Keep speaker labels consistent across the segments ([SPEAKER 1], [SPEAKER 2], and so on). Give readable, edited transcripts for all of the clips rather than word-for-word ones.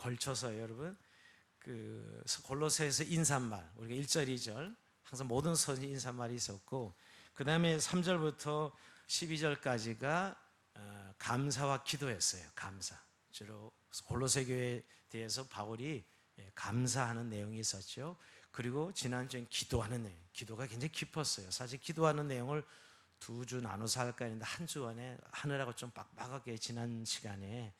[SPEAKER 1] 걸쳐서 여러분 그 골로새에서 인사말, 우리가 1절, 2절 항상 모든 서신 인사말이 있었고, 그 다음에 3절부터 12절까지가 감사와 기도였어요. 감사. 주로 골로새 교회에 대해서 바울이 감사하는 내용이 있었죠. 그리고 지난주엔 기도하는 내용, 기도가 굉장히 깊었어요. 사실 기도하는 내용을 2주 나눠서 할까 했는데 한 주 안에 하느라고 좀 빡빡하게 지난 시간에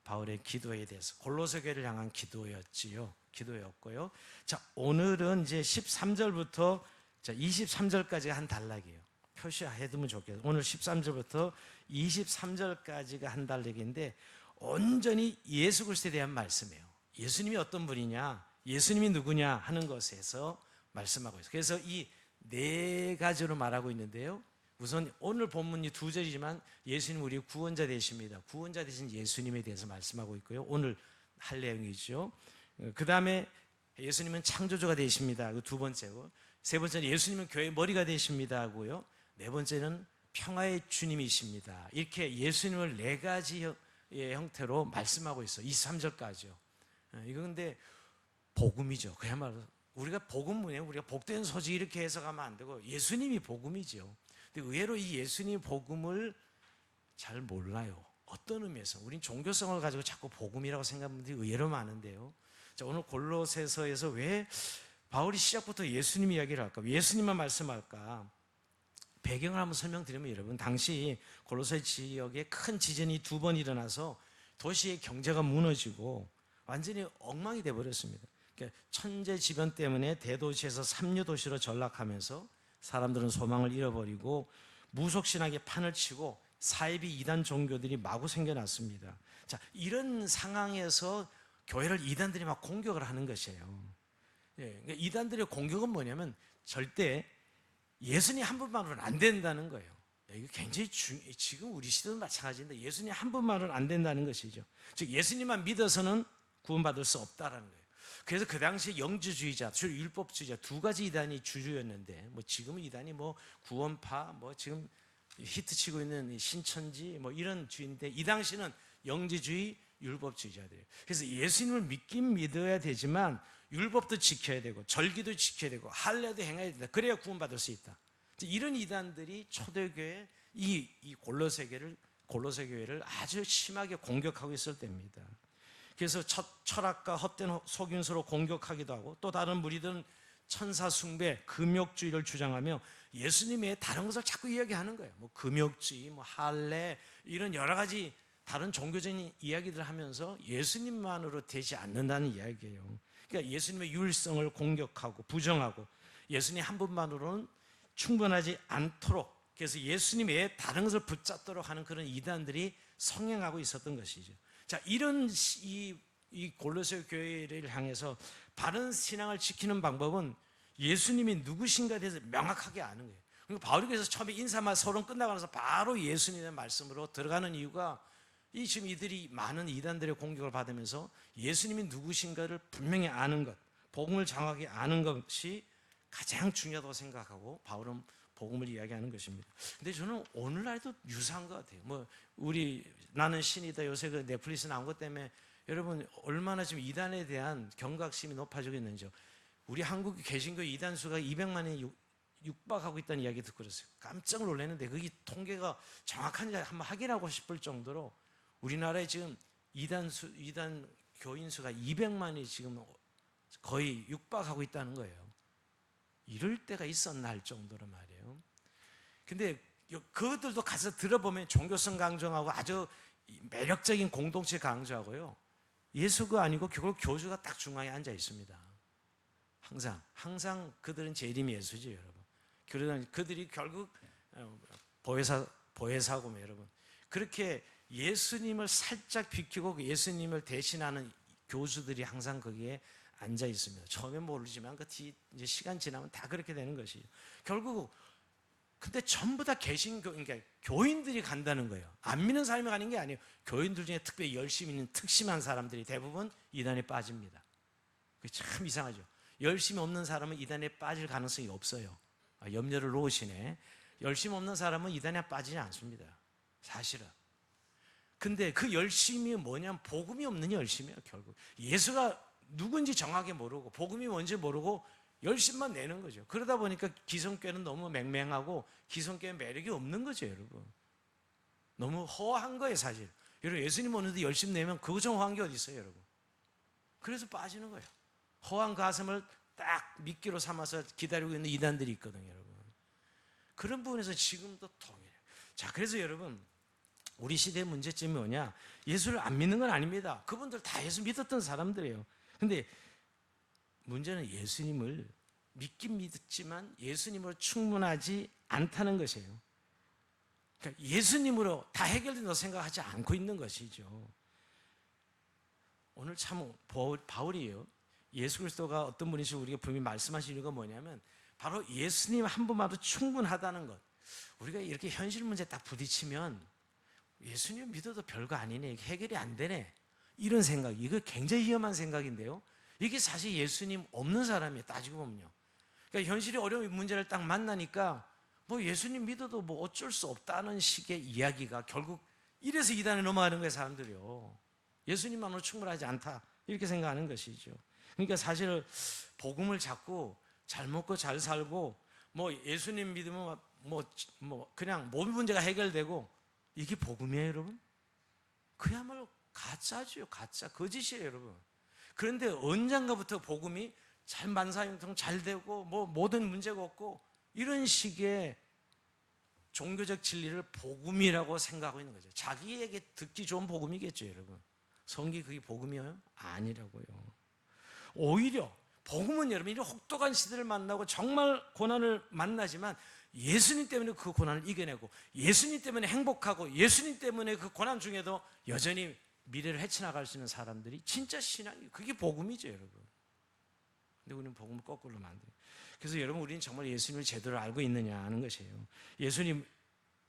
[SPEAKER 1] 바울의 기도에 대해서 골로새 교회를 향한 기도였고요. 자, 오늘은 이제 13절부터 23절까지가 한 단락이에요. 표시해두면 좋겠어요. 오늘 13절부터 23절까지가 한 단락인데 온전히 예수 그리스도에 대한 말씀이에요. 예수님이 어떤 분이냐, 예수님이 누구냐 하는 것에서 말씀하고 있어요. 그래서 이 네 가지로 말하고 있는데요. 우선 오늘 본문이 2절이지만 예수님 우리 구원자 되십니다. 구원자 되신 예수님에 대해서 말씀하고 있고요. 오늘 할 내용이죠. 그 다음에 예수님은 창조주가 되십니다. 그 두 번째고, 세 번째는 예수님은 교회의 머리가 되십니다 하고요. 네 번째는 평화의 주님이십니다. 이렇게 예수님을 네 가지의 형태로 말씀하고 있어요. 23절까지요. 이거 근데 복음이죠. 그야말로 우리가 복음문에 우리가 복된 소식 이렇게 해석하면 안 되고 예수님이 복음이죠. 근데 의외로 이 예수님 복음을 잘 몰라요. 어떤 의미에서 우린 종교성을 가지고 자꾸 복음이라고 생각하는 분들이 의외로 많은데요. 자, 오늘 골로새서에서 왜 바울이 시작부터 예수님 이야기를 할까? 예수님만 말씀할까? 배경을 한번 설명드리면, 여러분, 당시 골로새 지역에 큰 지진이 2번 일어나서 도시의 경제가 무너지고 완전히 엉망이 돼버렸습니다. 그러니까 천재지변 때문에 대도시에서 삼류도시로 전락하면서 사람들은 소망을 잃어버리고 무속신학에 판을 치고 사이비 이단 종교들이 마구 생겨났습니다. 자, 이런 상황에서 교회를 이단들이 막 공격을 하는 것이에요. 그러니까 이단들의 공격은 뭐냐면 절대 예수님 한 분만으로는 안 된다는 거예요. 이거 굉장히 지금 우리 시대도 마찬가지인데 예수님 한 분만으로는 안 된다는 것이죠. 즉 예수님만 믿어서는 구원받을 수 없다라는 거예요. 그래서 그 당시 영주주의자, 주 율법주의자 두 가지 이단이 주류였는데, 뭐 지금은 이단이 뭐 구원파, 뭐 지금 히트치고 있는 신천지 뭐 이런 주의인데, 이 당시는 영주주의, 율법주의자들이에요. 그래서 예수님을 믿긴 믿어야 되지만 율법도 지켜야 되고 절기도 지켜야 되고 할례도 행해야 된다. 그래야 구원받을 수 있다. 이런 이단들이 초대교회 이 골로새 교회를 아주 심하게 공격하고 있을 때입니다. 그래서 철학과 헛된 속임수로 공격하기도 하고, 또 다른 무리들은 천사 숭배, 금욕주의를 주장하며 예수님의 다른 것을 자꾸 이야기하는 거예요. 뭐 금욕주의, 뭐 할례, 이런 여러 가지 다른 종교적인 이야기들을 하면서 예수님만으로 되지 않는다는 이야기예요. 그러니까 예수님의 유일성을 공격하고 부정하고 예수님 한 분만으로는 충분하지 않도록, 그래서 예수님 외에 다른 것을 붙잡도록 하는 그런 이단들이 성행하고 있었던 것이죠. 자, 이런 이 골로새 교회를 향해서 바른 신앙을 지키는 방법은 예수님이 누구신가에 대해서 명확하게 아는 거예요. 그러니까 바울이 그래서 처음에 인사말 서론 끝나고 나서 바로 예수님의 말씀으로 들어가는 이유가, 지금 이들이 많은 이단들의 공격을 받으면서 예수님이 누구신가를 분명히 아는 것, 복음을 정확하게 아는 것이 가장 중요하다고 생각하고 바울은 복음을 이야기하는 것입니다. 근데 저는 오늘날도 유사한 것 같아요. 뭐 나는 신이다, 요새 그 넷플릭스 나온 것 때문에 여러분 얼마나 지금 이단에 대한 경각심이 높아지고 있는지요. 우리 한국 개신교 이단 수가 200만이 육박하고 있다는 이야기 듣고 그랬어요. 깜짝 놀랐는데 그게 통계가 정확한지 한번 확인하고 싶을 정도로 우리나라에 지금 이단 교인 수가 200만이 지금 거의 육박하고 있다는 거예요. 이럴 때가 있었나 할 정도로 말이에요. 근데 그것들도 가서 들어보면 종교성 강조하고 아주 매력적인 공동체 강조하고요. 예수가 아니고 교주가 딱 중앙에 앉아 있습니다. 항상 그들은 재림이 예수지, 여러분. 그러다 그들이 결국 보혜사고, 여러분. 그렇게 예수님을 살짝 비키고 예수님을 대신하는 교수들이 항상 거기에 앉아 있습니다. 처음엔 모르지만 이제 시간 지나면 다 그렇게 되는 것이죠. 결국 근데 전부 다 개신교, 그러니까 교인들이 간다는 거예요. 안 믿는 사람이 가는 게 아니에요. 교인들 중에 특별히 열심히 있는 특심한 사람들이 대부분 이단에 빠집니다. 그게 참 이상하죠. 열심히 없는 사람은 이단에 빠질 가능성이 없어요. 염려를 놓으시네. 열심 없는 사람은 이단에 빠지지 않습니다. 사실은. 근데 그 열심이 뭐냐면 복음이 없는 열심이에요. 결국 예수가 누군지 정확히 모르고 복음이 뭔지 모르고 열심만 내는 거죠. 그러다 보니까 기성교회는 너무 맹맹하고 기성교회 매력이 없는 거죠, 여러분. 너무 허한 거예요, 사실. 여러분, 예수님 오는데 열심 내면 그거 좀 허한 게 어디 있어요, 여러분. 그래서 빠지는 거예요. 허한 가슴을 딱 미끼로 삼아서 기다리고 있는 이단들이 있거든요, 여러분. 그런 부분에서 지금도 통일해요. 자, 그래서 여러분, 우리 시대의 문제점이 뭐냐? 예수를 안 믿는 건 아닙니다. 그분들 다 예수 믿었던 사람들이에요. 근데 문제는 예수님을 믿긴 믿었지만 예수님으로 충분하지 않다는 것이에요. 그러니까 예수님으로 다 해결된다고 생각하지 않고 있는 것이죠. 오늘 참 바울이에요. 예수 그리스도가 어떤 분이시 우리가 분명히 말씀하신 이유가 뭐냐면 바로 예수님 한 분만도 충분하다는 것. 우리가 이렇게 현실 문제 딱 부딪히면 예수님 믿어도 별거 아니네, 해결이 안 되네, 이런 생각, 이거 굉장히 위험한 생각인데요. 이게 사실 예수님 없는 사람이에요, 따지고 보면요. 그러니까 현실이 어려운 문제를 딱 만나니까 뭐 예수님 믿어도 뭐 어쩔 수 없다는 식의 이야기가 결국 이래서 이단에 넘어가는 거예요, 사람들이요. 예수님만으로 충분하지 않다, 이렇게 생각하는 것이죠. 그러니까 사실 복음을 잡고 잘 먹고 잘 살고 뭐 예수님 믿으면 뭐 그냥 모든 문제가 해결되고, 이게 복음이에요, 여러분? 그야말로 가짜죠, 가짜, 거짓이에요, 여러분. 그런데 언젠가부터 복음이 잘 만사형통 잘 되고 뭐 모든 문제가 없고 이런 식의 종교적 진리를 복음이라고 생각하고 있는 거죠. 자기에게 듣기 좋은 복음이겠죠, 여러분. 성경이 그게 복음이에요? 아니라고요. 오히려 복음은 여러분, 이런 혹독한 시대를 만나고 정말 고난을 만나지만 예수님 때문에 그 고난을 이겨내고 예수님 때문에 행복하고 예수님 때문에 그 고난 중에도 여전히 미래를 헤쳐나갈 수 있는 사람들이 진짜 신앙이, 그게 복음이죠, 여러분. 근데 우리는 복음을 거꾸로 만들어요. 그래서 여러분, 우리는 정말 예수님을 제대로 알고 있느냐 하는 것이에요. 예수님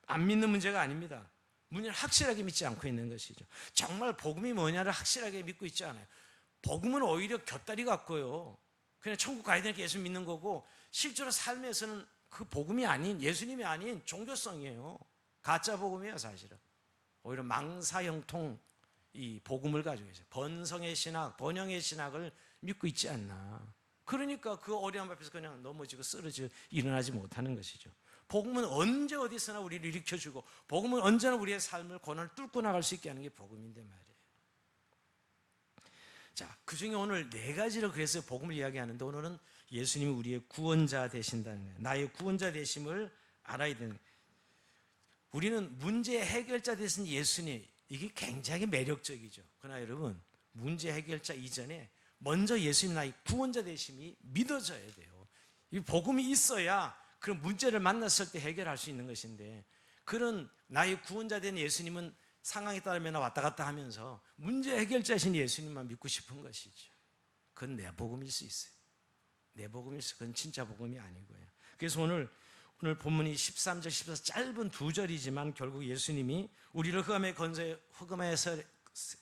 [SPEAKER 1] 안 믿는 문제가 아닙니다. 문제는 확실하게 믿지 않고 있는 것이죠. 정말 복음이 뭐냐를 확실하게 믿고 있지 않아요. 복음은 오히려 곁다리 같고요, 그냥 천국 가야 되니까 예수 믿는 거고, 실제로 삶에서는 그 복음이 아닌, 예수님이 아닌 종교성이에요. 가짜 복음이에요, 사실은. 오히려 망사형통 이 복음을 가지고 있어요. 번성의 신학, 번영의 신학을 믿고 있지 않나. 그러니까 그 어려움 앞에서 그냥 넘어지고 쓰러지고 일어나지 못하는 것이죠. 복음은 언제 어디서나 우리를 일으켜주고, 복음은 언제나 우리의 삶을 고난을 뚫고 나갈 수 있게 하는 게 복음인데 말이에요. 자, 그 중에 오늘 네 가지로 그래서 복음을 이야기하는데, 오늘은 예수님이 우리의 구원자 되신다는 거예요. 나의 구원자 되심을 알아야 되는 거예요. 우리는 문제 해결자 되신 예수님, 이게 굉장히 매력적이죠. 그러나 여러분, 문제 해결자 이전에 먼저 예수님 나의 구원자 되심이 믿어져야 돼요. 이 복음이 있어야 그런 문제를 만났을 때 해결할 수 있는 것인데, 그런 나의 구원자 된 예수님은 상황에 따르면 왔다 갔다 하면서 문제 해결자신 예수님만 믿고 싶은 것이죠. 그건 내 복음일 수 있어요. 내 복음일 수, 그건 진짜 복음이 아니고요. 그래서 오늘 본문이 13절, 14절 짧은 두 절이지만 결국 예수님이 우리를 흑암의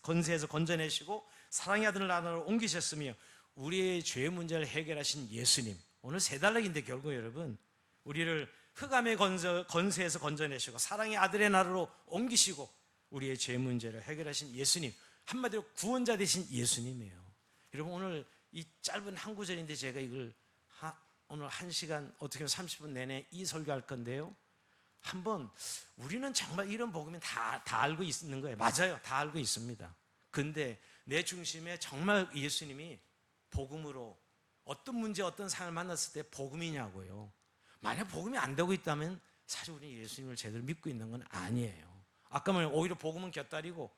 [SPEAKER 1] 건세에서 건져내시고 사랑의 아들을 나라로 옮기셨으며 우리의 죄 문제를 해결하신 예수님. 오늘 세 단락인데 결국 여러분, 우리를 흑암의 건세에서 건져내시고 사랑의 아들의 나라로 옮기시고 우리의 죄 문제를 해결하신 예수님, 한마디로 구원자 되신 예수님이에요. 여러분, 오늘 이 짧은 한 구절인데 제가 이걸 오늘 1시간 어떻게 보면 30분 내내 이 설교할 건데요, 한번 우리는 정말 이런 복음은 다 알고 있는 거예요. 맞아요, 다 알고 있습니다. 근데 내 중심에 정말 예수님이 복음으로 어떤 문제, 어떤 상황을 만났을 때 복음이냐고요. 만약 복음이 안 되고 있다면 사실 우리는 예수님을 제대로 믿고 있는 건 아니에요. 아까 말한 오히려 복음은 곁다리고,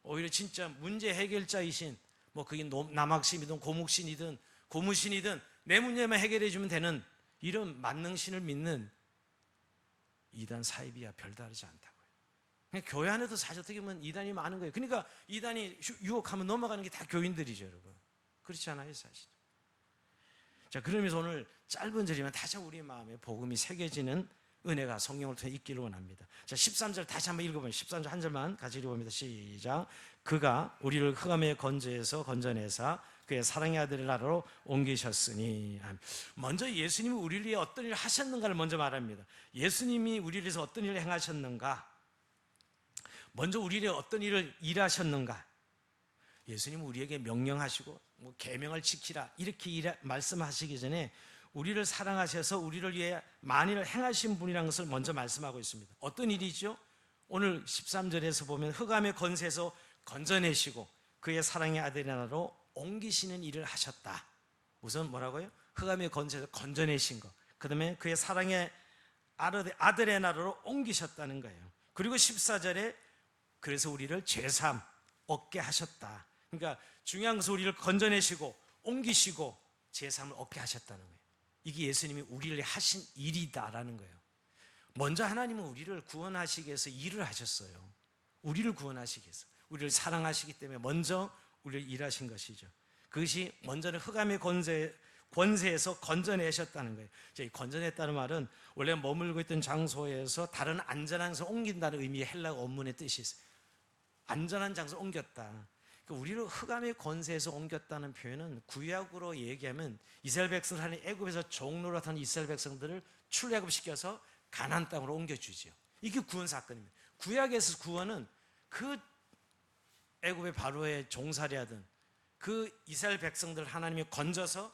[SPEAKER 1] 오히려 진짜 문제 해결자이신, 뭐 그게 남학신이든 고묵신이든 고무신이든 내 문제만 해결해 주면 되는 이런 만능신을 믿는 이단 사이비와 별다르지 않다고요. 그냥 교회 안에도 사실 어떻게 보면 이단이 많은 거예요. 그러니까 이단이 유혹하면 넘어가는 게 다 교인들이죠, 여러분. 그렇지 않아요, 사실. 자, 그러면서 오늘 짧은 절이면 다시 우리 마음에 복음이 새겨지는 은혜가 성경을 통해 있기를 원합니다. 자, 13절 다시 한번 읽어보면, 13절 한 절만 같이 읽어봅니다. 시작. 그가 우리를 흑암의 건조에서 건져내사 그의 사랑의 아들의 나라로 옮기셨으니. 먼저 예수님이 우리를 위해 어떤 일을 하셨는가를 먼저 말합니다. 예수님이 우리를 위해서 어떤 일을 행하셨는가. 먼저 우리에게 어떤 일을 일하셨는가? 예수님은 우리에게 명령하시고 계명을 지키라 이렇게 말씀하시기 전에 우리를 사랑하셔서 우리를 위해 만일을 행하신 분이라는 것을 먼저 말씀하고 있습니다. 어떤 일이죠? 오늘 13절에서 보면 흑암의 권세에서 건져내시고 그의 사랑의 아들의 나라로 옮기시는 일을 하셨다. 우선 뭐라고요? 흑암의 권세에서 건져내신 것, 그 다음에 그의 사랑의 아들의 나라로 옮기셨다는 거예요. 그리고 14절에 그래서 우리를 죄사함 얻게 하셨다. 그러니까 중요한 것은 우리를 건져내시고 옮기시고 죄사함을 얻게 하셨다는 거예요. 이게 예수님이 우리를 하신 일이다라는 거예요. 먼저 하나님은 우리를 구원하시기 위해서 일을 하셨어요. 우리를 구원하시기 위해서, 우리를 사랑하시기 때문에 먼저 우리를 일하신 것이죠. 그것이 먼저는 흑암의 권세에서 건져내셨다는 거예요. 이 건져냈다는 말은 원래 머물고 있던 장소에서 다른 안전한 곳으로 옮긴다는 의미의 헬라어 원문의 뜻이 있어요. 안전한 장소로 옮겼다. 우리를 흑암의 권세에서 옮겼다는 표현은 구약으로 얘기하면 이스라엘 백성들 하는 애굽에서 종노릇하는 이스라엘 백성들을 출애굽시켜서 가나안 땅으로 옮겨주지요. 이게 구원 사건입니다. 구약에서 구원은 그 애굽의 바로의 종살이하던 그 이스라엘 백성들 하나님이 건져서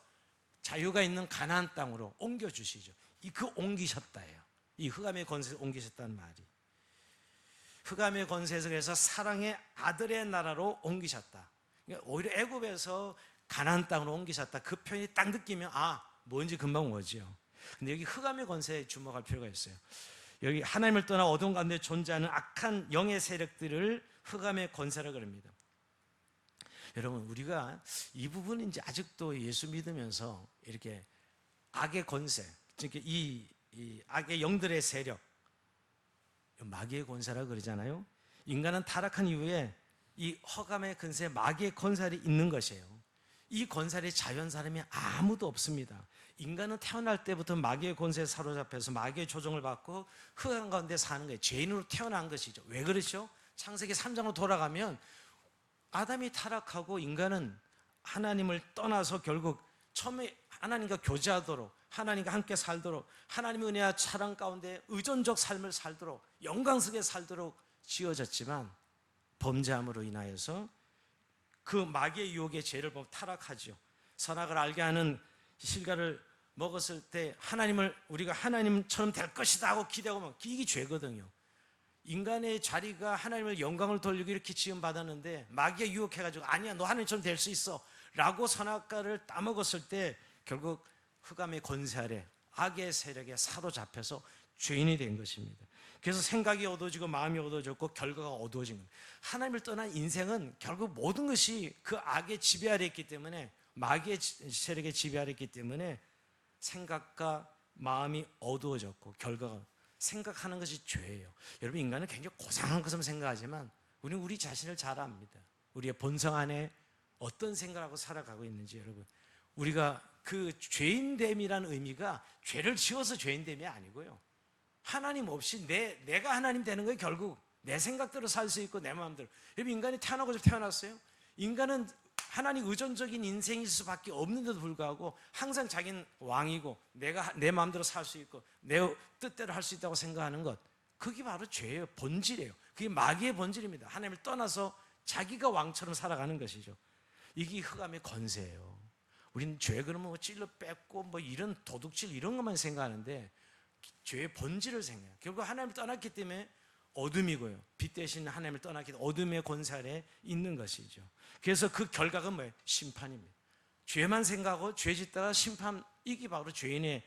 [SPEAKER 1] 자유가 있는 가나안 땅으로 옮겨주시죠. 그 옮기셨다예요. 이 흑암의 권세에서 옮기셨다는 말이. 흑암의 권세에서 그래서 사랑의 아들의 나라로 옮기셨다. 그러니까 오히려 애굽에서 가나안 땅으로 옮기셨다. 그 표현이 딱 느끼면 뭔지 금방 오지요. 근데 여기 흑암의 권세에 주목할 필요가 있어요. 여기 하나님을 떠나 어둠 가운데 존재하는 악한 영의 세력들을 흑암의 권세라고 그럽니다. 여러분, 우리가 이 부분은 이제 아직도 예수 믿으면서 이렇게 악의 권세, 즉 이 악의 영들의 세력, 마귀의 권세라고 그러잖아요. 인간은 타락한 이후에 이 흑암의 권세, 마귀의 권세이 있는 것이에요. 이 권세의 자유한 사람이 아무도 없습니다. 인간은 태어날 때부터 마귀의 권세에 사로잡혀서 마귀의 조종을 받고 흑암 가운데 사는 거예요. 죄인으로 태어난 것이죠. 왜 그렇죠? 창세기 3장으로 돌아가면 아담이 타락하고 인간은 하나님을 떠나서 결국 처음에 하나님과 교제하도록, 하나님과 함께 살도록, 하나님의 은혜와 사랑 가운데 의존적 삶을 살도록, 영광스럽게 살도록 지어졌지만 범죄함으로 인하여서 그 마귀의 유혹의 죄를 보고 타락하죠. 선악을 알게 하는 실과를 먹었을 때 하나님을 우리가 하나님처럼 될 것이다 하고 기대하고 막 이게 죄거든요. 인간의 자리가 하나님을 영광을 돌리고 이렇게 지음받았는데 마귀가 유혹해가지고 아니야 너 하나님처럼 될 수 있어 라고 선악과를 따먹었을 때 결국 흑암의 권세 아래 악의 세력에 사로잡혀서 죄인이 된 것입니다. 그래서 생각이 어두워지고 마음이 어두워졌고 결과가 어두워진 겁니다. 하나님을 떠난 인생은 결국 모든 것이 그 악의 지배 아래 있기 때문에, 마귀의 세력의 지배 아래 있기 때문에 생각과 마음이 어두워졌고 결과가, 생각하는 것이 죄예요. 여러분, 인간은 굉장히 고상한 것을 생각하지만 우리는 우리 자신을 잘 압니다. 우리의 본성 안에 어떤 생각을 하고 살아가고 있는지. 여러분, 우리가 그 죄인됨이라는 의미가 죄를 지어서 죄인됨이 아니고요, 하나님 없이 내가 하나님 되는 거예요. 결국 내 생각대로 살 수 있고 내 마음대로. 여러분, 인간이 태어나고 태어났어요. 인간은 하나님 의존적인 인생일 수밖에 없는데도 불구하고 항상 자기는 왕이고 내가 내 마음대로 살 수 있고 내 뜻대로 할 수 있다고 생각하는 것, 그게 바로 죄예요. 본질이에요. 그게 마귀의 본질입니다. 하나님을 떠나서 자기가 왕처럼 살아가는 것이죠. 이게 흑암의 권세예요. 우리는 죄 그러면 찔러 뺏고 이런 도둑질 이런 것만 생각하는데 죄의 본질을 생각해요. 결국 하나님을 떠났기 때문에 어둠이고요, 빛 대신 하나님을 떠났기 때문에 어둠의 권세 아래 있는 것이죠. 그래서 그 결과가 뭐예요? 심판입니다. 죄만 생각하고 죄 짓다가 심판, 이게 바로 죄인의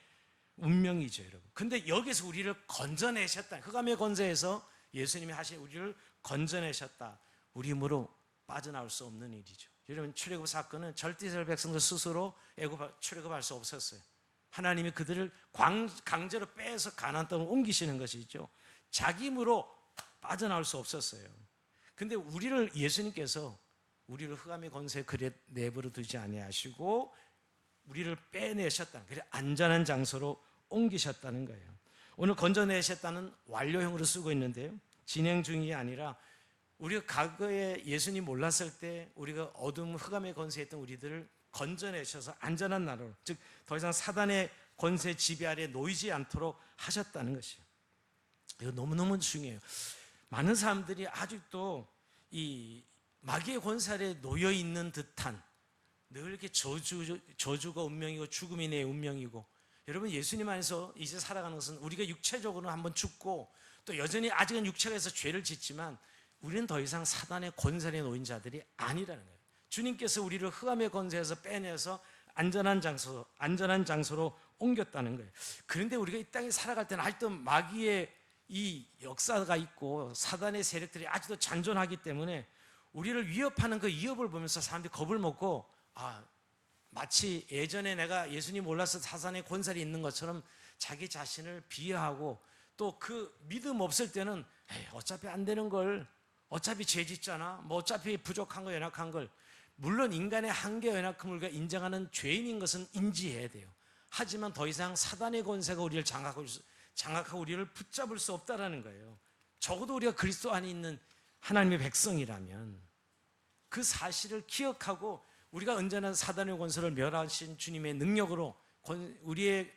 [SPEAKER 1] 운명이죠, 여러분. 근데 여기서 우리를 건져내셨다. 흑암의 권세에서 예수님이 하신 우리를 건져내셨다. 우리 힘으로 빠져나올 수 없는 일이죠. 여러분, 출애굽 사건은 절대 이스라엘 백성들 스스로 출애굽할 수 없었어요. 하나님이 그들을 강제로 빼서 가나안 땅으로 옮기시는 것이죠. 자기 힘으로 빠져나올 수 없었어요. 근데 우리를, 예수님께서 우리를 흑암의 권세에 그래 내버려 두지 아니하시고 우리를 빼내셨다. 그래 안전한 장소로 옮기셨다는 거예요. 오늘 건져내셨다는 완료형으로 쓰고 있는데요, 진행 중이 아니라 우리가 과거에 예수님 몰랐을 때 우리가 어둠 흑암의 권세에 있던 우리들을 건져내셔서 안전한 나라로, 즉 더 이상 사단의 권세 지배 아래 놓이지 않도록 하셨다는 것이에요. 이거 너무너무 중요해요. 많은 사람들이 아직도 이 마귀의 권세 놓여 있는 듯한, 늘 이렇게 저주가 운명이고 죽음이 내 운명이고, 여러분 예수님 안에서 이제 살아가는 것은 우리가 육체적으로 한번 죽고 또 여전히 아직은 육체가 있어 죄를 짓지만 우리는 더 이상 사단의 권세에 놓인 자들이 아니라는 거예요. 주님께서 우리를 흑암의 권세에서 빼내서 안전한 장소로 옮겼다는 거예요. 그런데 우리가 이 땅에 살아갈 때는 아직도 마귀의 이 역사가 있고 사단의 세력들이 아직도 잔존하기 때문에 우리를 위협하는 그 위협을 보면서 사람들이 겁을 먹고, 마치 예전에 내가 예수님 몰라서 사단의 권세가 있는 것처럼 자기 자신을 비하하고, 또 그 믿음 없을 때는 어차피 안 되는 걸, 어차피 죄 짓잖아, 뭐 어차피 부족한 거, 연약한 걸, 물론 인간의 한계와 연약함을 우리가 인정하는 죄인인 것은 인지해야 돼요. 하지만 더 이상 사단의 권세가 우리를 장악하고 우리를 붙잡을 수 없다라는 거예요. 적어도 우리가 그리스도 안에 있는 하나님의 백성이라면 그 사실을 기억하고, 우리가 언제나 사단의 권세를 멸하신 주님의 능력으로 우리의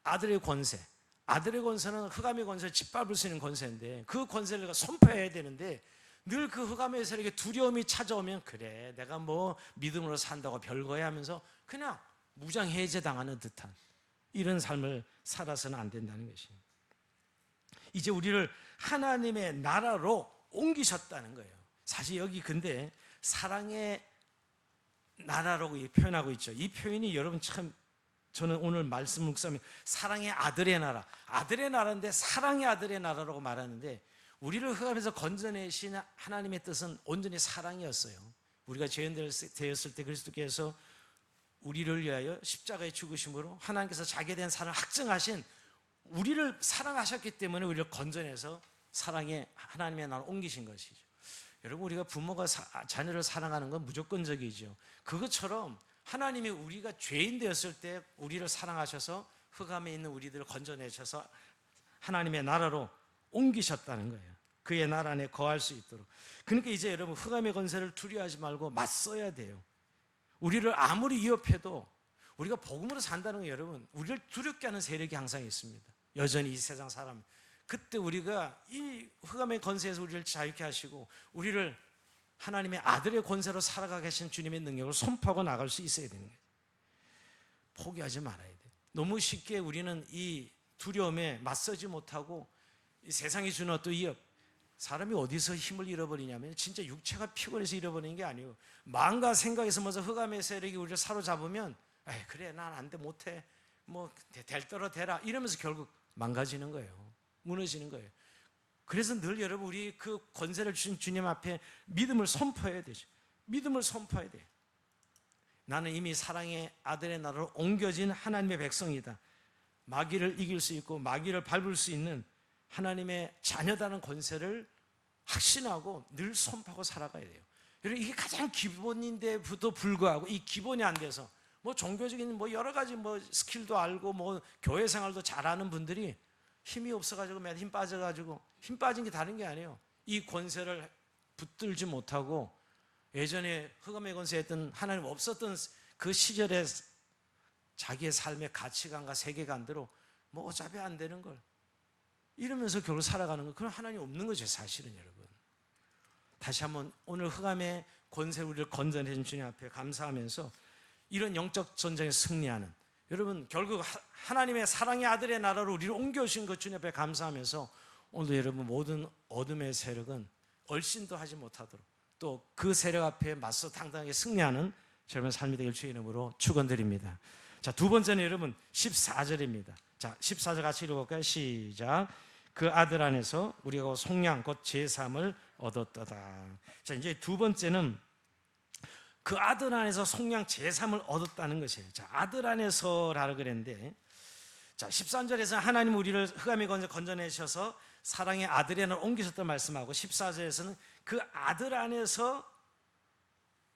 [SPEAKER 1] 아들의 권세, 아들의 권세는 흑암의 권세를 짓밟을 수 있는 권세인데, 그 권세를 선포해야 되는데 늘 그 흑암의 세력에 두려움이 찾아오면, 그래 내가 뭐 믿음으로 산다고 별거야 하면서 그냥 무장해제당하는 듯한 이런 삶을 살아서는 안 된다는 것입니다. 이제 우리를 하나님의 나라로 옮기셨다는 거예요. 사실 여기 근데 사랑의 나라라고 표현하고 있죠. 이 표현이 여러분 참, 저는 오늘 말씀 묵상하면 사랑의 아들의 나라, 아들의 나라인데 사랑의 아들의 나라라고 말하는데, 우리를 흑암에서 건져내신 하나님의 뜻은 온전히 사랑이었어요. 우리가 죄인 되었을 때 그리스도께서 우리를 위하여 십자가에 죽으심으로 하나님께서 자기에 대한 사랑을 확증하신, 우리를 사랑하셨기 때문에 우리를 건져내서 사랑의 하나님의 나라로 옮기신 것이죠. 여러분, 우리가 부모가 자녀를 사랑하는 건 무조건적이죠. 그것처럼 하나님이 우리가 죄인 되었을 때 우리를 사랑하셔서 흑암에 있는 우리들을 건져내셔서 하나님의 나라로 옮기셨다는 거예요. 그의 나라 안에 거할 수 있도록. 그러니까 이제 여러분, 흑암의 권세를 두려워하지 말고 맞서야 돼요. 우리를 아무리 위협해도 우리가 복음으로 산다는 거, 여러분, 우리를 두렵게 하는 세력이 항상 있습니다. 여전히 이 세상 사람. 그때 우리가 이 흑암의 권세에서 우리를 자유케 하시고 우리를 하나님의 아들의 권세로 살아가게 하신 주님의 능력을 선포하고 나갈 수 있어야 되는 거예요. 포기하지 말아야 돼요. 너무 쉽게 우리는 이 두려움에 맞서지 못하고 이 세상이 주는 어떤 위협, 사람이 어디서 힘을 잃어버리냐면 진짜 육체가 피곤해서 잃어버리는 게 아니에요. 마음과 생각에서 먼저 흑암의 세력이 우리를 사로잡으면, 그래 난 안 돼, 못해, 뭐 될 대로 되라 이러면서 결국 망가지는 거예요. 무너지는 거예요. 그래서 늘 여러분, 우리 그 권세를 주신 주님 앞에 믿음을 선포해야 되죠. 믿음을 선포해야 돼요. 나는 이미 사랑의 아들의 나라로 옮겨진 하나님의 백성이다. 마귀를 이길 수 있고 마귀를 밟을 수 있는 하나님의 자녀다는 권세를 확신하고 늘 선포하고 살아가야 돼요. 여러분, 이게 가장 기본인데부터 불구하고 이 기본이 안 돼서 뭐 종교적인 뭐 여러 가지 뭐 스킬도 알고 뭐 교회 생활도 잘하는 분들이 힘이 없어가지고 매일 힘 빠져가지고, 힘 빠진 게 다른 게 아니에요. 이 권세를 붙들지 못하고 예전에 흑암의 권세했던 하나님 없었던 그 시절에 자기의 삶의 가치관과 세계관대로 뭐 어차피 안 되는 걸 이러면서 결국 살아가는 거, 그럼 하나님 없는 거죠 사실은. 여러분, 다시 한번 오늘 흑암의 권세 우리를 건져내신 주님 앞에 감사하면서 이런 영적 전쟁에 승리하는, 여러분 결국 하나님의 사랑의 아들의 나라로 우리를 옮겨오신 것 주님 앞에 감사하면서 오늘도 여러분 모든 어둠의 세력은 얼씬도 하지 못하도록 또 그 세력 앞에 맞서 당당하게 승리하는 여러분 삶이 되길 주의 이름으로 축원드립니다. 자, 두 번째는 여러분 14절입니다. 자, 14절 같이 읽어볼까요? 시작. 그 아들 안에서 우리가 속량 곧 제3을 얻었도다. 자, 이제 두 번째는 그 아들 안에서 속량 제3을 얻었다는 것이에요. 자, 아들 안에서라고 그랬는데, 자, 13절에서 하나님 우리를 흑암의 권세 건져내셔서 사랑의 아들의 나라로 옮기셨다고 말씀하고, 14절에서는 그 아들 안에서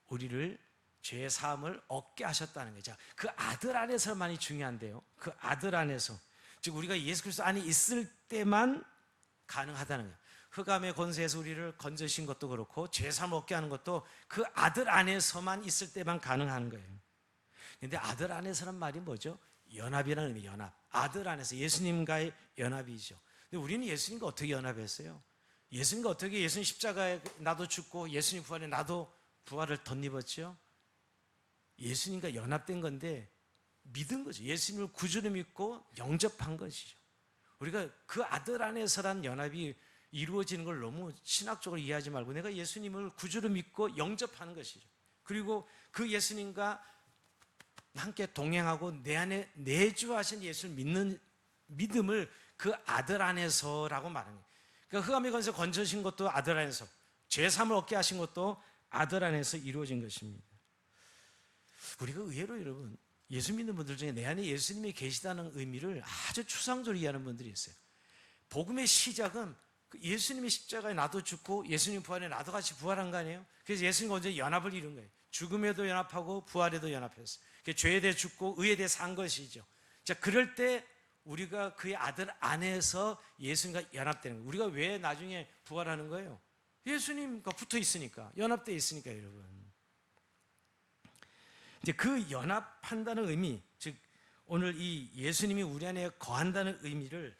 [SPEAKER 1] 우리를 죄 사함을 얻게 하셨다는 거죠. 그 아들 안에서만이 중요한데요. 그 아들 안에서, 즉 우리가 예수 그리스도 안에 있을 때만 가능하다는 거예요. 흑암의 권세에서 우리를 건져신 것도 그렇고 죄 사함을 얻게 하는 것도 그 아들 안에서만 있을 때만 가능한 거예요. 그런데 아들 안에서는 말이 뭐죠? 연합이라는 의미, 연합. 아들 안에서 예수님과의 연합이죠. 근데 우리는 예수님과 어떻게 연합했어요? 예수님과 어떻게 예수님 십자가에 나도 죽고 예수님 부활에 나도 부활을 덧입었죠? 예수님과 연합된 건데 믿은 거죠. 예수님을 구주로 믿고 영접한 것이죠. 우리가 그 아들 안에서란 연합이 이루어지는 걸 너무 신학적으로 이해하지 말고 내가 예수님을 구주로 믿고 영접하는 것이죠. 그리고 그 예수님과 함께 동행하고 내 안에 내주하신 예수를 믿는 믿음을 그 아들 안에서라고 말하는 거예요. 그러니까 흑암의 권세 건져신 것도 아들 안에서, 죄사함을 얻게 하신 것도 아들 안에서 이루어진 것입니다. 우리가 의외로 여러분 예수 믿는 분들 중에 내 안에 예수님이 계시다는 의미를 아주 추상적으로 이해하는 분들이 있어요. 복음의 시작은 예수님이 십자가에 나도 죽고 예수님 부활에 나도 같이 부활한 거 아니에요? 그래서 예수님과 언제 연합을 이룬 거예요. 죽음에도 연합하고 부활에도 연합했어요. 죄에 대해 죽고 의에 대해 산 것이죠. 자, 그럴 때 우리가 그의 아들 안에서 예수님과 연합되는 거예요. 우리가 왜 나중에 부활하는 거예요? 예수님과 붙어 있으니까, 연합되어 있으니까 여러분. 이제 그 연합한다는 의미, 즉 오늘 이 예수님이 우리 안에 거한다는 의미를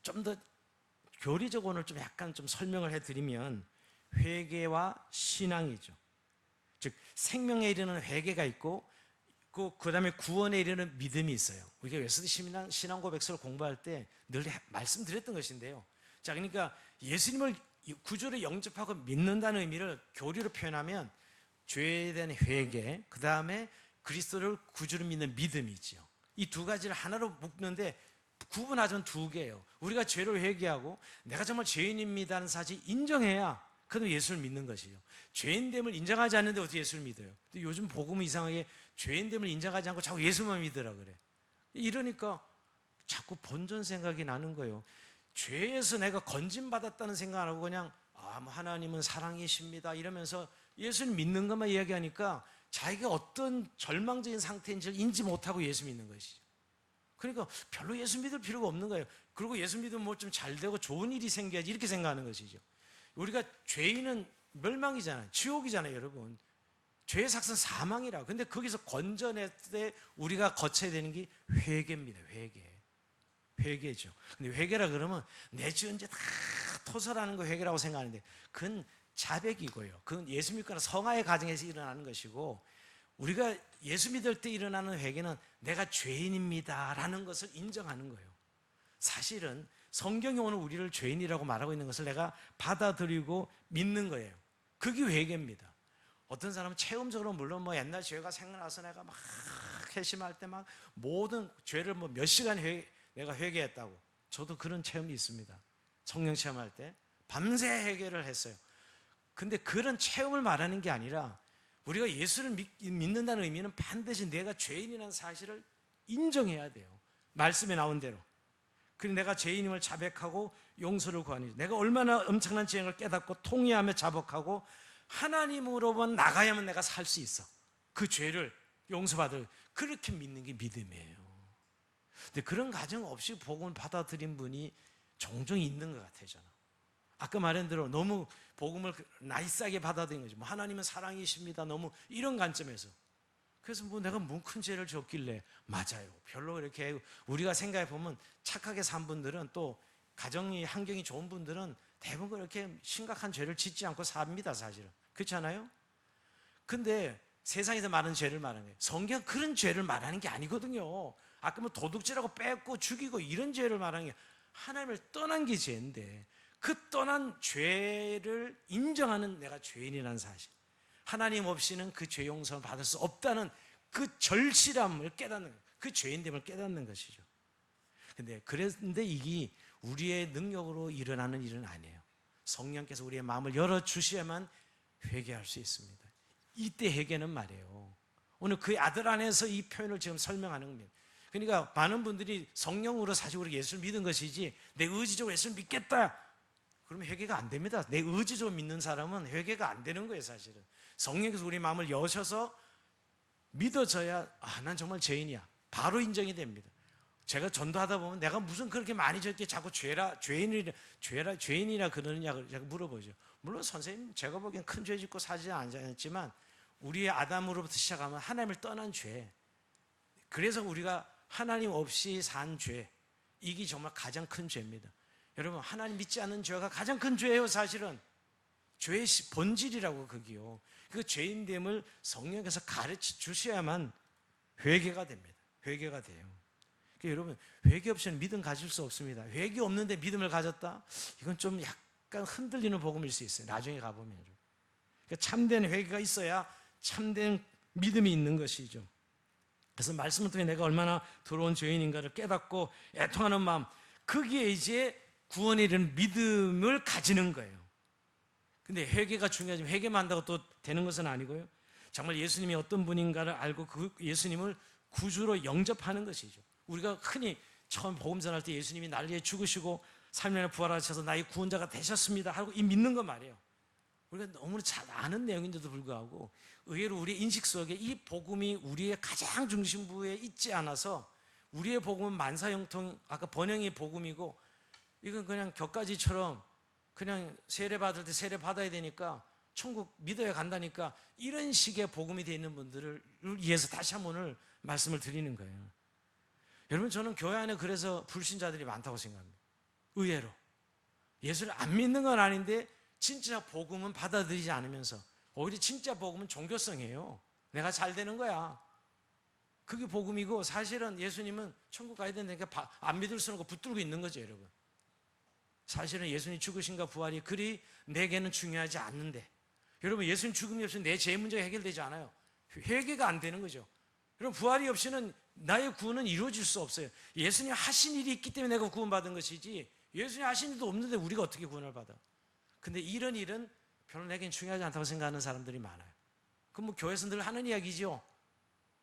[SPEAKER 1] 좀 더 교리적으로 오늘 좀 약간 좀 설명을 해드리면 회개와 신앙이죠. 즉 생명에 이르는 회개가 있고 그 다음에 구원에 이르는 믿음이 있어요. 우리가 웨스트 신앙 고백서를 공부할 때 늘 말씀드렸던 것인데요. 자, 그러니까 예수님을 구주로 영접하고 믿는다는 의미를 교리로 표현하면 죄에 대한 회개, 그 다음에 그리스도를 구주로 믿는 믿음이지요. 이 두 가지를 하나로 묶는데 구분하자면 두 개예요. 우리가 죄를 회개하고 내가 정말 죄인입니다는 사실 인정해야 그럼 예수를 믿는 것이죠. 죄인됨을 인정하지 않는데 어떻게 예수를 믿어요? 근데 요즘 복음은 이상하게 죄인됨을 인정하지 않고 자꾸 예수만 믿으라 그래. 이러니까 자꾸 본전 생각이 나는 거예요. 죄에서 내가 건진받았다는 생각 안 하고 그냥 뭐 하나님은 사랑이십니다 이러면서 예수를 믿는 것만 이야기하니까 자기가 어떤 절망적인 상태인지를 인지 못하고 예수 믿는 것이죠. 그러니까 별로 예수 믿을 필요가 없는 거예요. 그리고 예수 믿으면 뭐 좀 잘 되고 좋은 일이 생겨야지 이렇게 생각하는 것이죠. 우리가 죄인은 멸망이잖아요. 지옥이잖아요, 여러분. 죄의 삭은 사망이라. 근데 거기서 건져낼 때 우리가 거쳐야 되는 게 회개입니다. 회개죠. 근데 회개라 그러면 내 죄 다 토설하는 거 회개라고 생각하는데 그건 자백이고요. 그건 예수 믿거나 성화의 과정에서 일어나는 것이고 우리가 예수 믿을 때 일어나는 회개는 내가 죄인입니다라는 것을 인정하는 거예요. 사실은 성경이 오늘 우리를 죄인이라고 말하고 있는 것을 내가 받아들이고 믿는 거예요. 그게 회개입니다. 어떤 사람은 체험적으로 물론 뭐 옛날 죄가 생각나서 내가 막 회심할 때 막 모든 죄를 뭐 몇 시간 내가 회개했다고. 저도 그런 체험이 있습니다. 성령 체험할 때 밤새 회개를 했어요. 근데 그런 체험을 말하는 게 아니라 우리가 예수를 믿는다는 의미는 반드시 내가 죄인이라는 사실을 인정해야 돼요. 말씀에 나온 대로. 그리고 내가 죄인임을 자백하고 용서를 구하니 내가 얼마나 엄청난 죄를 깨닫고 통회하며 자복하고 하나님으로만 나가야만 내가 살 수 있어. 그 죄를 용서받을 그렇게 믿는 게 믿음이에요. 근데 그런 가정 없이 복음을 받아들인 분이 종종 있는 것 같아요. 저는 아까 말한 대로 너무 복음을 나이스하게 받아들인 거죠. 뭐 하나님은 사랑이십니다. 너무 이런 관점에서. 그래서 뭐 내가 뭔 큰 죄를 졌길래. 맞아요. 별로 이렇게 우리가 생각해 보면 착하게 산 분들은 또 가정이 환경이 좋은 분들은 대부분 그렇게 심각한 죄를 짓지 않고 삽니다. 사실은 그렇지 않아요? 근데 세상에서 말하는 죄를 말하는 거예요. 성경은 그런 죄를 말하는 게 아니거든요. 아까 뭐 도둑질하고 뺏고 죽이고 이런 죄를 말하는 게 하나님을 떠난 게 죄인데 그 떠난 죄를 인정하는 내가 죄인이라는 사실, 하나님 없이는 그 죄 용서를 받을 수 없다는 그 절실함을 깨닫는 거예요. 그 죄인됨을 깨닫는 것이죠. 그런데 이게 우리의 능력으로 일어나는 일은 아니에요. 성령께서 우리의 마음을 열어주셔야만 회개할 수 있습니다. 이때 회개는 말이에요. 오늘 그 아들 안에서 이 표현을 지금 설명하는 겁니다. 그러니까 많은 분들이 성령으로 사실 우리 예수를 믿은 것이지 내 의지적으로 예수를 믿겠다 그러면 회개가 안 됩니다. 내 의지적으로 믿는 사람은 회개가 안 되는 거예요. 사실은 성령께서 우리 마음을 여셔서 믿어져야 난 정말 죄인이야 바로 인정이 됩니다. 제가 전도하다 보면 내가 무슨 그렇게 많이 졌기에 자꾸 죄인이라 그러느냐 제가 물어보죠. 물론 선생님 제가 보기엔 큰 죄 짓고 사지 않았지만 우리의 아담으로부터 시작하면 하나님을 떠난 죄, 그래서 우리가 하나님 없이 산 죄, 이게 정말 가장 큰 죄입니다. 여러분, 하나님 믿지 않는 죄가 가장 큰 죄예요. 사실은 죄의 본질이라고. 그기요, 그 죄인됨을 성령께서 가르쳐 주셔야만 회개가 됩니다. 회개가 돼요. 그러니까 여러분, 회개 없이는 믿음 가질 수 없습니다. 회개 없는데 믿음을 가졌다? 이건 좀 약간 흔들리는 복음일 수 있어요. 나중에 가보면. 그러니까 참된 회개가 있어야 참된 믿음이 있는 것이죠. 그래서 말씀을 통해 내가 얼마나 더러운 죄인인가를 깨닫고 애통하는 마음, 거기에 이제 구원에 이르는 믿음을 가지는 거예요. 근데 회개가 중요하지만 회개만 한다고 또 되는 것은 아니고요. 정말 예수님이 어떤 분인가를 알고 그 예수님을 구주로 영접하는 것이죠. 우리가 흔히 처음 복음 전할 때 예수님이 나를 위해 죽으시고 3일 만에 부활하셔서 나의 구원자가 되셨습니다 하고 이 믿는 거 말이에요. 우리가 너무나 잘 아는 내용인데도 불구하고 의외로 우리의 인식 속에 이 복음이 우리의 가장 중심부에 있지 않아서 우리의 복음은 만사형통, 아까 번영의 복음이고 이건 그냥 격가지처럼 그냥 세례 받을 때 세례 받아야 되니까 천국 믿어야 간다니까 이런 식의 복음이 되어 있는 분들을 위해서 다시 한 번 오늘 말씀을 드리는 거예요. 여러분, 저는 교회 안에 그래서 불신자들이 많다고 생각합니다. 의외로 예수를 안 믿는 건 아닌데 진짜 복음은 받아들이지 않으면서 오히려 진짜 복음은 종교성이에요. 내가 잘 되는 거야. 그게 복음이고 사실은 예수님은 천국 가야 된다니까 안 믿을 수는 없고 붙들고 있는 거죠. 여러분, 사실은 예수님 죽으신가 부활이 그리 내게는 중요하지 않는데, 여러분, 예수님 죽음이 없이는 내 죄 문제가 해결되지 않아요. 회개가 안 되는 거죠. 여러분, 부활이 없이는 나의 구원은 이루어질 수 없어요. 예수님 하신 일이 있기 때문에 내가 구원받은 것이지 예수님 하신 일도 없는데 우리가 어떻게 구원을 받아? 근데 이런 일은 별로 내겐 중요하지 않다고 생각하는 사람들이 많아요. 그럼 뭐 교회에서 늘 하는 이야기죠.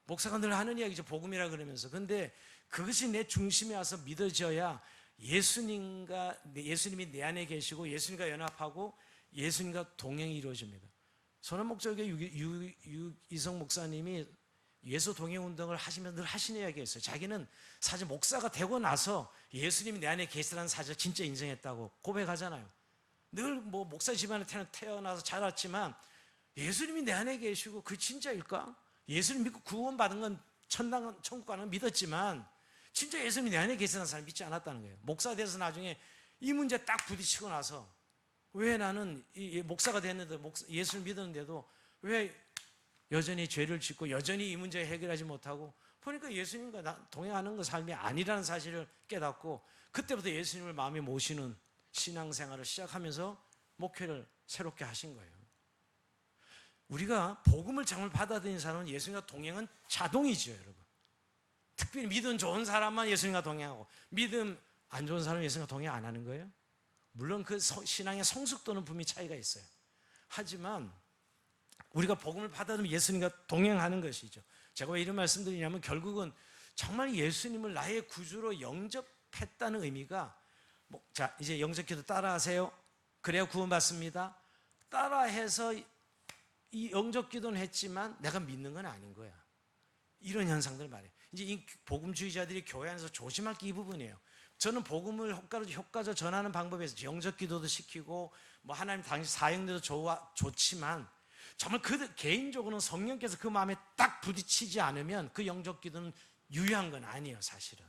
[SPEAKER 1] 목사가 늘 하는 이야기죠. 복음이라 그러면서. 근데 그것이 내 중심에 와서 믿어져야 예수님이 내 안에 계시고 예수님과 연합하고 예수님과 동행이 이루어집니다. 선한 목적의 유이성 목사님이 예수 동행 운동을 하시면서 늘 하신 이야기가 있어요. 자기는 사실 목사가 되고 나서 예수님이 내 안에 계시다는 사실을 진짜 인정했다고 고백하잖아요. 늘 뭐 목사 집안에 태어나서 자랐지만 예수님이 내 안에 계시고 그 진짜일까? 예수님 믿고 구원받은 건 천국 가는 건 믿었지만 진짜 예수님이 내 안에 계시다는 사람을 믿지 않았다는 거예요. 목사가 돼서 나중에 이 문제 딱 부딪히고 나서 왜 나는 목사가 됐는데 예수를 믿었는데도 왜 여전히 죄를 짓고 여전히 이 문제 해결하지 못하고, 보니까 예수님과 동행하는 것 삶이 아니라는 사실을 깨닫고 그때부터 예수님을 마음에 모시는 신앙생활을 시작하면서 목회를 새롭게 하신 거예요. 우리가 복음을 정말 받아들인 사람은 예수님과 동행은 자동이죠. 여러분, 특별히 믿음 좋은 사람만 예수님과 동행하고 믿음 안 좋은 사람은 예수님과 동행 안 하는 거예요. 물론 그 신앙의 성숙도는 분명히 차이가 있어요. 하지만 우리가 복음을 받아들이면 예수님과 동행하는 것이죠. 제가 왜 이런 말씀드리냐면 결국은 정말 예수님을 나의 구주로 영접했다는 의미가 자, 이제 영접기도 따라하세요. 그래야 구원받습니다. 따라해서 이 영접기도는 했지만 내가 믿는 건 아닌 거야. 이런 현상들 말이에요. 이제 이 복음주의자들이 교회 안에서 조심할 게 이 부분이에요. 저는 복음을 효과적으로 전하는 방법에서 영접기도도 시키고 뭐 하나님 당신 사역도 좋지만 정말 개인적으로는 성령께서 그 마음에 딱 부딪히지 않으면 그 영접기도는 유효한 건 아니에요. 사실은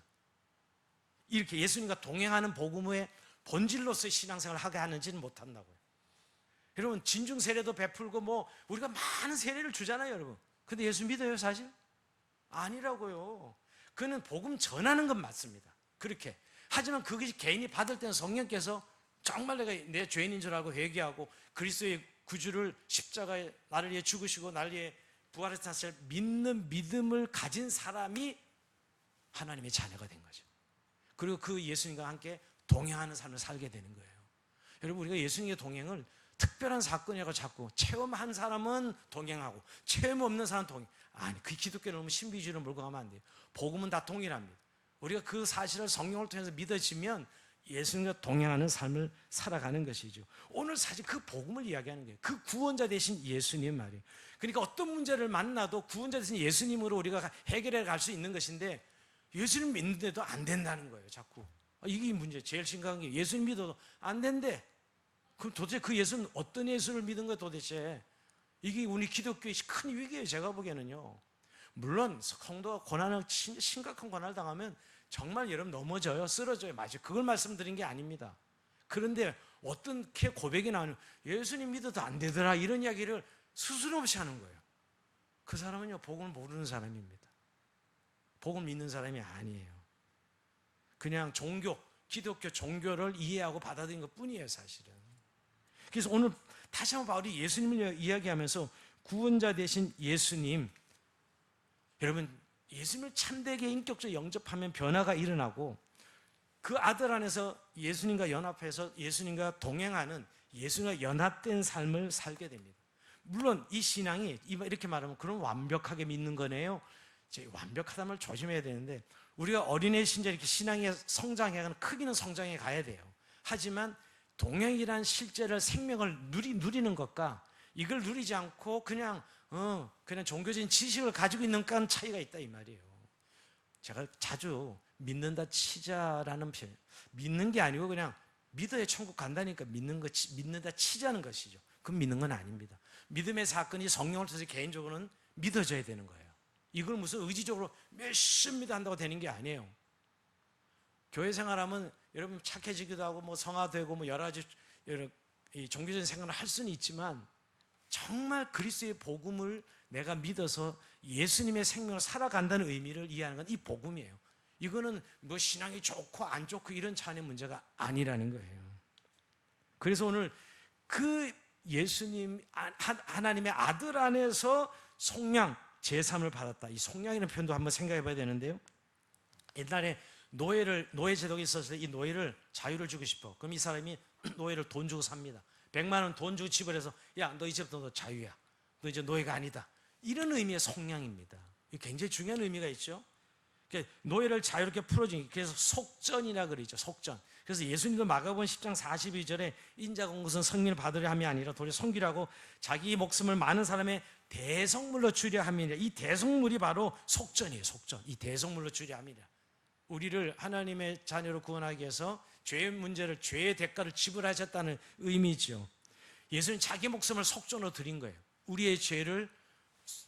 [SPEAKER 1] 이렇게 예수님과 동행하는 복음의 본질로서의 신앙생활을 하게 하는지는 못한다고요. 여러분, 진중 세례도 베풀고 뭐 우리가 많은 세례를 주잖아요. 여러분, 근데 예수 믿어요? 사실 아니라고요. 그는 복음 전하는 건 맞습니다. 그렇게 하지만 그것이 개인이 받을 때는 성령께서 정말 내가 내 죄인인 줄 알고 회개하고 그리스도의 구주를 십자가에 나를 위해 죽으시고 나를 위해 부활해서 사실 믿는 믿음을 가진 사람이 하나님의 자녀가 된 거죠. 그리고 그 예수님과 함께 동행하는 삶을 살게 되는 거예요. 여러분, 우리가 예수님의 동행을 특별한 사건이라고 자꾸 체험한 사람은 동행하고 체험 없는 사람은 동행. 아니, 그 기독교를 너무 신비주의로 몰고 가면 안 돼요. 복음은 다 동일합니다. 우리가 그 사실을 성령을 통해서 믿어지면 예수님과 동행하는 삶을 살아가는 것이죠. 오늘 사실 그 복음을 이야기하는 거예요. 그 구원자 되신 예수님 말이에요. 그러니까 어떤 문제를 만나도 구원자 되신 예수님으로 우리가 해결해 갈 수 있는 것인데 예수님 믿는데도 안 된다는 거예요. 자꾸 이게 문제. 제일 심각한 게 예수님 믿어도 안 된대. 그럼 도대체 그 예수는 어떤 예수를 믿은 거예요 도대체? 이게 우리 기독교의 큰 위기예요. 제가 보기에는요. 물론 성도가 고난을 심각한 고난을 당하면 정말 여러분 넘어져요. 쓰러져요. 맞아요. 그걸 말씀드린 게 아닙니다. 그런데 어떻게 고백이 나오는, 예수님 믿어도 안 되더라, 이런 이야기를 스스럼 없이 하는 거예요. 그 사람은요, 복음을 모르는 사람입니다. 복음을 믿는 사람이 아니에요. 그냥 기독교 종교를 이해하고 받아들인 것 뿐이에요, 사실은. 그래서 오늘 다시 한번 바울이 예수님을 이야기하면서 구원자 되신 예수님, 여러분, 예수님을 참되게 인격적으로 영접하면 변화가 일어나고, 그 아들 안에서 예수님과 연합해서 예수님과 동행하는, 예수님과 연합된 삶을 살게 됩니다. 물론 이 신앙이 이렇게 말하면 그럼 완벽하게 믿는 거네요. 완벽하다는 말 조심해야 되는데, 우리가 어린애 신자 이렇게 신앙에 성장해가는, 크기는 성장해 가야 돼요. 하지만 동행이란 실제를, 생명을 누리는 것과 이걸 누리지 않고 그냥 종교적인 지식을 가지고 있는 건 차이가 있다, 이 말이에요. 제가 자주 믿는다 치자라는 표현, 믿는 게 아니고 그냥 믿어야 천국 간다니까 믿는다 치자는 것이죠. 그건 믿는 건 아닙니다. 믿음의 사건이 성령을 통해서 개인적으로는 믿어져야 되는 거예요. 이걸 무슨 의지적으로 몇십 한다고 되는 게 아니에요. 교회 생활하면 여러분 착해지기도 하고 성화되고 여러 가지 종교적인 생활을 할 수는 있지만, 정말 그리스도의 복음을 내가 믿어서 예수님의 생명을 살아간다는 의미를 이해하는 건 이 복음이에요. 이거는 신앙이 좋고 안 좋고 이런 차원의 문제가 아니라는 거예요. 그래서 오늘 그 예수님, 하나님의 아들 안에서 속량, 제3을 받았다. 이 속량이라는 표현도 한번 생각해 봐야 되는데요. 옛날에 노예 제도가 있었을 때 이 노예를 자유를 주고 싶어. 그럼 이 사람이 노예를 돈 주고 삽니다. 100만 원 돈 주고 지불해서, 야, 너 이제부터 너 자유야. 너 이제 노예가 아니다. 이런 의미의 속량입니다. 굉장히 중요한 의미가 있죠. 노예를 자유롭게 풀어주니, 그래서 속전이라 그러죠. 속전. 그래서 예수님도 마가복음 10장 42절에 인자가 온 것은 성민을 받으려 함이 아니라 도리어 섬기라고 자기 목숨을 많은 사람의 대속물로 주려 함이라. 이 대속물이 바로 속전이에요. 속전. 이 대속물로 주려 함이라. 우리를 하나님의 자녀로 구원하기 위해서 죄의 문제를, 죄의 대가를 지불하셨다는 의미죠. 예수는 자기 목숨을 속전으로 드린 거예요. 우리의 죄를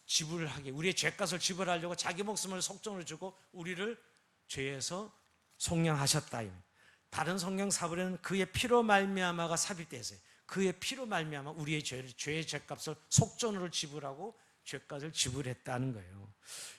[SPEAKER 1] 지불하게, 우리의 죄값을 지불하려고 자기 목숨을 속전으로 주고 우리를 죄에서 속량하셨다. 다른 성경 사본에는 그의 피로 말미암아가 삽입되어 있어요. 그의 피로 말미암아 우리의 죄의 죄값을 속전으로 지불하고 죄값을 지불했다는 거예요.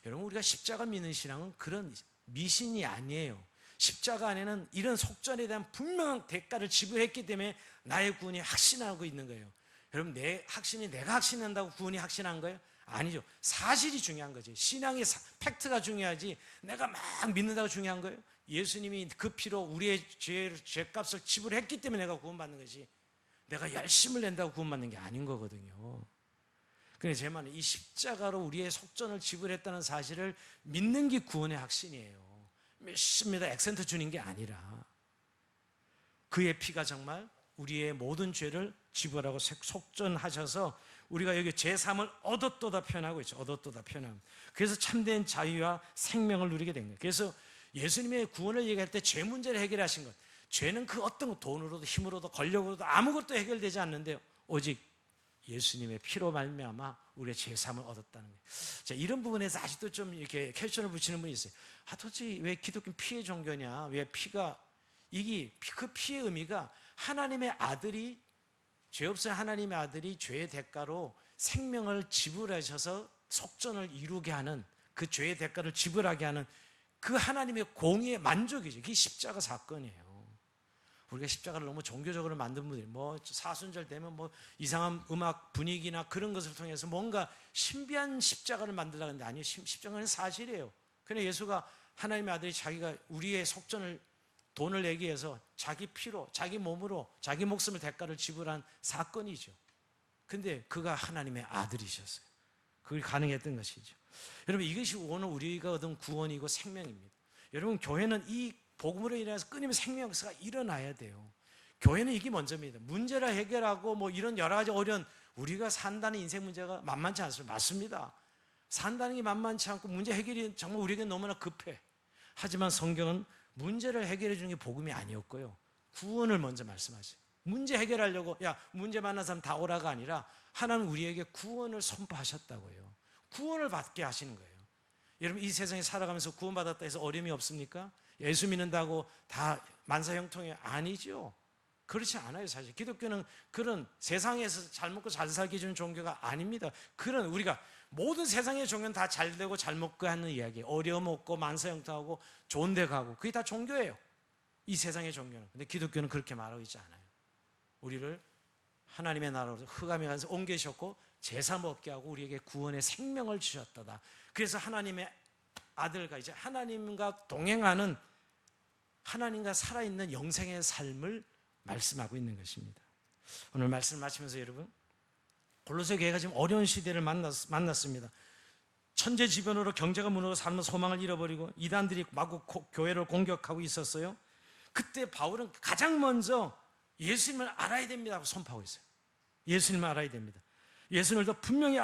[SPEAKER 1] 여러분, 우리가 십자가 믿는 신앙은 그런 미신이 아니에요. 십자가 안에는 이런 속전에 대한 분명한 대가를 지불했기 때문에 나의 구원이 확신하고 있는 거예요. 여러분, 내가 확신한다고 구원이 확신한 거예요? 아니죠. 사실이 중요한 거지. 신앙의 팩트가 중요하지 내가 막 믿는다고 중요한 거예요? 예수님이 그 피로 우리의 죄값을 지불했기 때문에 내가 구원받는 거지, 내가 열심을 낸다고 구원받는 게 아닌 거거든요. 그래서 제 말은 이 십자가로 우리의 속전을 지불했다는 사실을 믿는 게 구원의 확신이에요. 몇십니다 액센트 주는 게 아니라, 그의 피가 정말 우리의 모든 죄를 지불하고 속전하셔서 우리가 여기 제3을 얻었도다 표현하고 있죠. 얻었도다 표현합니다. 그래서 참된 자유와 생명을 누리게 된 거예요. 그래서 예수님의 구원을 얘기할 때 죄 문제를 해결하신 것, 죄는 그 어떤 것, 돈으로도 힘으로도 권력으로도 아무것도 해결되지 않는데요, 오직 예수님의 피로 말미암아 우리의 제3을 얻었다는 거예요. 자, 이런 부분에서 아직도 좀 이렇게 캡션을 붙이는 분이 있어요. 도대체 왜 기독교는 피의 종교냐? 왜 피가, 그 피의 의미가 하나님의 아들이, 죄 없은 하나님의 아들이 죄의 대가로 생명을 지불하셔서 속전을 이루게 하는, 그 죄의 대가를 지불하게 하는 그 하나님의 공의의 만족이죠. 그게 십자가 사건이에요. 우리가 십자가를 너무 종교적으로 만든 분들이 사순절 되면 이상한 음악 분위기나 그런 것을 통해서 뭔가 신비한 십자가를 만들려고 하는데, 아니요, 십자가는 사실이에요. 그냥 예수가, 하나님의 아들이 자기가 우리의 속전을, 돈을 내기 위해서 자기 피로, 자기 몸으로, 자기 목숨을 대가를 지불한 사건이죠. 근데 그가 하나님의 아들이셨어요. 그걸 가능했던 것이죠. 여러분, 이것이 오늘 우리가 얻은 구원이고 생명입니다. 여러분, 교회는 이 복음으로 인해서 끊임없이 생명 역사가 일어나야 돼요. 교회는 이게 먼저입니다. 문제를 해결하고 이런 여러 가지 어려운, 우리가 산다는 인생 문제가 만만치 않습니다. 맞습니다. 산다는 게 만만치 않고 문제 해결이 정말 우리에게 너무나 급해. 하지만 성경은 문제를 해결해 주는 게 복음이 아니었고요, 구원을 먼저 말씀하세요. 문제 해결하려고 문제 만난 사람 다 오라가 아니라 하나님 우리에게 구원을 선포하셨다고요. 구원을 받게 하시는 거예요. 여러분, 이 세상에 살아가면서 구원받았다 해서 어려움이 없습니까? 예수 믿는다고 다 만사형통이 아니죠. 그렇지 않아요. 사실 기독교는 그런 세상에서 잘 먹고 잘 살게 해주는 종교가 아닙니다. 그런 우리가 모든 세상의 종교는 다 잘 되고 잘 먹고 하는 이야기, 어려움 없고 만사형통하고 좋은 데 가고, 그게 다 종교예요, 이 세상의 종교는. 근데 기독교는 그렇게 말하고 있지 않아요. 우리를 하나님의 나라로 흑암에 가서 옮기셨고 제사 먹게 하고 우리에게 구원의 생명을 주셨다. 그래서 하나님의 아들과 이제 하나님과 동행하는, 하나님과 살아있는 영생의 삶을 말씀하고 있는 것입니다. 오늘 말씀을 마치면서 여러분, 골로새 교회가 지금 어려운 시대를 만났습니다. 천재지변으로 경제가 무너져 삶의 소망을 잃어버리고 이단들이 마구 교회를 공격하고 있었어요. 그때 바울은 가장 먼저 예수님을 알아야 됩니다 선포하고 있어요. 예수님을 알아야 됩니다. 예수님을 더 분명히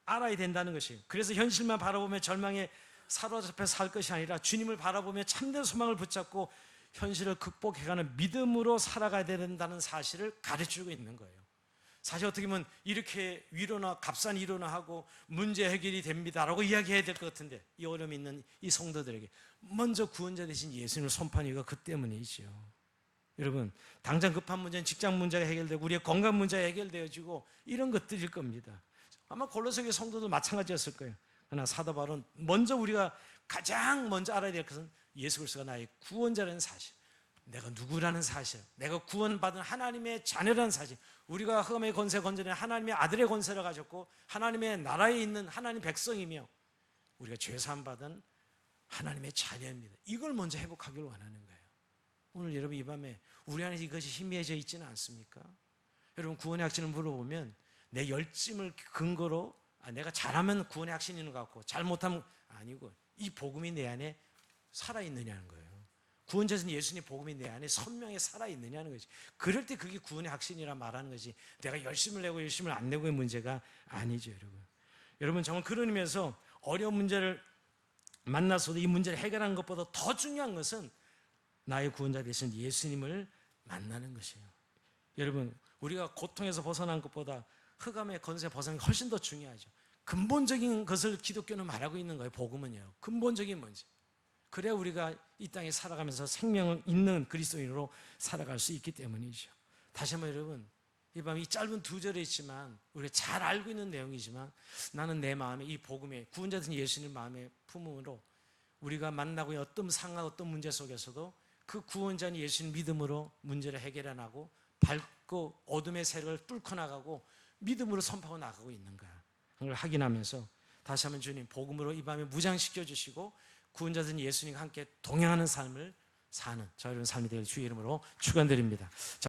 [SPEAKER 1] 알아야 된다는 것이에요. 그래서 현실만 바라보며 절망에 사로잡혀 살 것이 아니라 주님을 바라보며 참된 소망을 붙잡고 현실을 극복해가는 믿음으로 살아가야 된다는 사실을 가르치고 있는 거예요. 사실 어떻게 보면 이렇게 위로나 값싼 위로나 하고 문제 해결이 됩니다라고 이야기해야 될 것 같은데, 이 어려움이 있는 이 성도들에게 먼저 구원자 되신 예수님을 선포한 이유가 그 때문이죠. 여러분, 당장 급한 문제는 직장 문제가 해결되고 우리의 건강 문제가 해결되어지고 이런 것들일 겁니다. 아마 골로새 교회 성도도 마찬가지였을 거예요. 그러나 사도 바울은 먼저 우리가 가장 먼저 알아야 될 것은 예수 그리스도가 나의 구원자라는 사실, 내가 누구라는 사실, 내가 구원받은 하나님의 자녀라는 사실, 우리가 흑암의 권세 건져낸 하나님의 아들의 권세를 가졌고 하나님의 나라에 있는 하나님 백성이며 우리가 죄사함 받은 하나님의 자녀입니다. 이걸 먼저 회복하기를 원하는 거예요. 오늘 여러분 이 밤에 우리 안에 이것이 희미해져 있지는 않습니까? 여러분, 구원의 확신을 물어보면 내 열심을 근거로 내가 잘하면 구원의 확신이 있는 것 같고 잘못하면 아니고, 이 복음이 내 안에 살아있느냐는 거예요. 구원자신 예수님 복음이 내 안에 선명히 살아있느냐는 거지. 그럴 때 그게 구원의 확신이라 말하는 거지, 내가 열심을 내고 열심을 안 내고의 문제가 아니죠. 여러분 정말 그런 의미에서 어려운 문제를 만나서도 이 문제를 해결하는 것보다 더 중요한 것은 나의 구원자 되신 예수님을 만나는 것이에요. 여러분, 우리가 고통에서 벗어난 것보다 흑암의 권세 벗어나는 게 훨씬 더 중요하죠. 근본적인 것을 기독교는 말하고 있는 거예요. 복음은요, 근본적인 문제. 그래야 우리가 이 땅에 살아가면서 생명을 있는 그리스도인으로 살아갈 수 있기 때문이죠. 다시 한번 여러분, 이 밤 이 짧은 두 절에 있지만 우리가 잘 알고 있는 내용이지만, 나는 내 마음에 이 복음의 구원자 된 예수님 마음의 품음으로 우리가 만나고 있는 어떤 상황, 어떤 문제 속에서도 그 구원자인 예수님 믿음으로 문제를 해결해 나가고 밝고 어둠의 세력을 뚫고 나가고 믿음으로 선포하고 나가고 있는가, 그걸 확인하면서 다시 한번 주님 복음으로 이 밤에 무장시켜 주시고 구원자된 예수님과 함께 동행하는 삶을 사는 저 여러분 삶이 되길 주의 이름으로 축원드립니다.